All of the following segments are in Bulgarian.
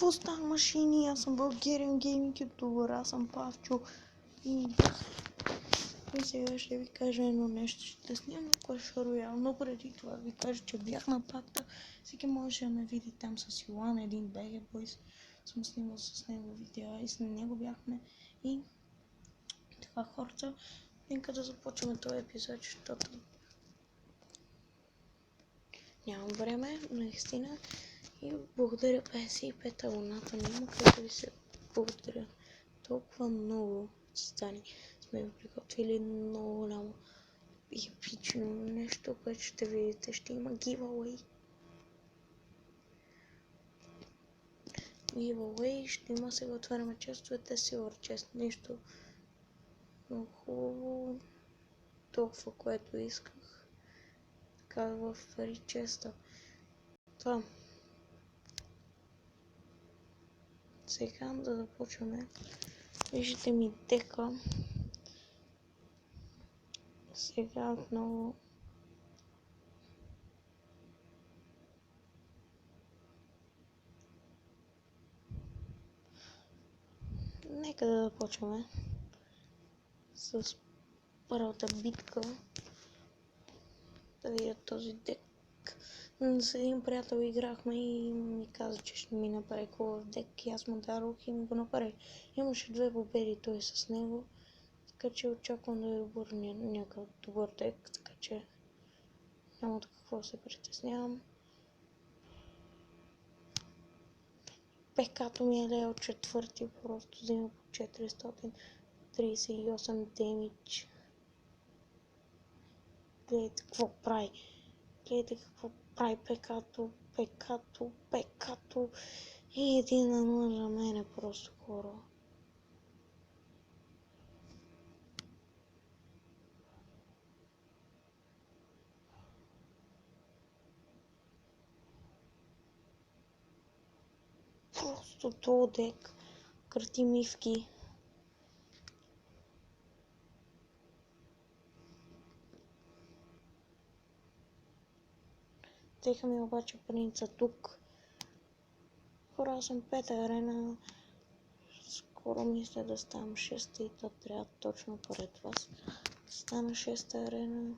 Какво става, машини? Аз съм Bulgarian Gaming ютубър, аз съм Павчо и сега ще ви кажа едно нещо. Ще снимам на Clash Royale, но преди това ви кажа, че бях на пакта. Всеки може да ме види там с Йоан, един BG Boys. Съм снимал с него видеа и с него бяхме. И така, хората, нека да започваме този епизод, защото нямам време, наистина. И благодаря 55-та луната, няма как да ви се благодаря. Толкова много състани сме приготвили, много голямо и епично нещо, което ще видите. Ще има giveaway. Ще има, сега отваряме честовете, Silver Chest, нещо много хубаво, толкова което исках. Така в Free Chest. Това. Сега да започваме. Виждате ми дека. Сега отново нека да започваме с първата битка. Да видя този дек. С един приятел играхме и ми каза, че ще ми направи хубав дек и аз му дадох и ми го направи. Имаше 2 победи той с него, така че очаквам да е добър някакъв добър дек, така че няма от какво се притеснявам. ПК-то ми е лео 4, просто взема по 438 демидж. Гледайте какво прави. Гледайте какво прави ПК-то. И 1-0 за мен е просто хора. Просто този дек крати мивки. Теха ми обаче принца тук. Хора, съм 5-та арена. Скоро мисля да ставам 6-та и то трябва точно пред вас. Стана 6-та арена.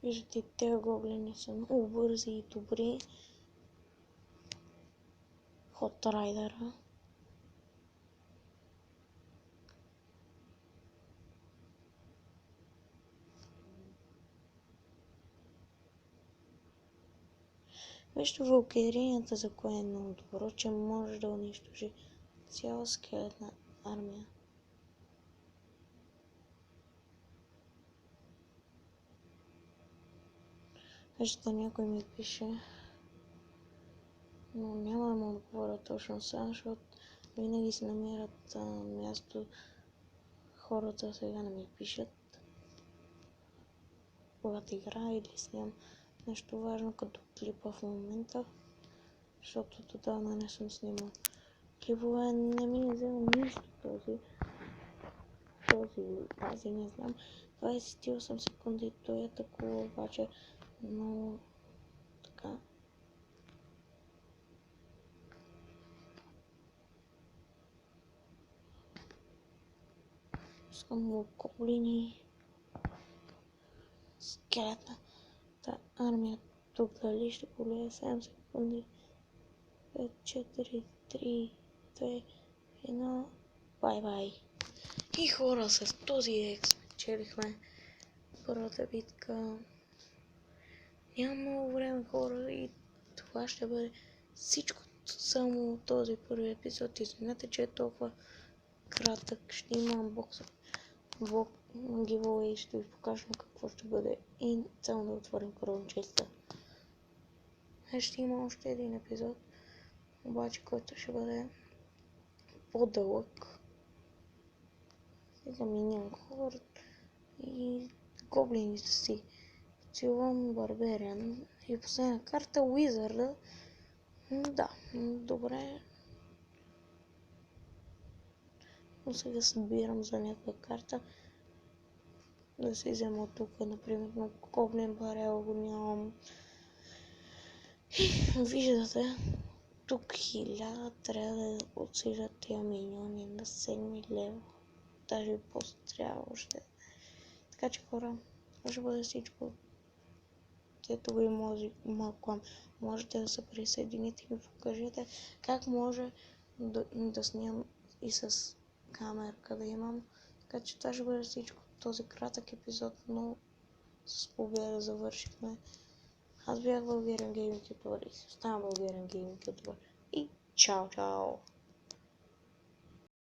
Виждате, тези гоблини са много бързи и добри. Хот райдера. Вижте валкирията, за кое е много добро, че може да унищожи цяла скелетна армия. Вижте, някой ми пише, но няма да му отговоря точно сега, защото винаги си намерят място. Хората сега не ми пишат, когато играя или снимам нещо важно като клипа в момента, защото отдавна не съм снимал клипове. Не ми не взема нищо тази не знам, 28 секунди, той е такова, обаче много така. Искам гоблини, скелетната армия тук дали ще полее 7 секунди, 5, 4, 3, 2, 1, бай. И хора, с този екс челихме първата битка. Няма много време, хора, и това ще бъде всичко само този първи епизод. Извинете, че е толкова кратък. Ще има анбоксинг, giveaway, ще ви покажем какво ще бъде и само да отворим първо честа. Ще има още един епизод, обаче който ще бъде по-дълъг. Сега минимум хора и гоблините си Силван Барбериан и последна карта Уизарда. Да, добре. Но сега събирам за някаква карта. Да си взема от тук, например, но Гоблин Барел го нямам. Виждате, тук 1000 трябва да отсижат тия миньони на 7 лева. Даже после трябва още. Така че хора, това ще бъде всичко. Ето ви можете да се присъедините и ми покажете как може да снимам и с камерка да имам. Така че това ще бъде всичко. Този кратък епизод, но с победа завършихме. Аз бях Българен гейминг ютубър и си оставам Българен гейминг ютубър. И чао, чао!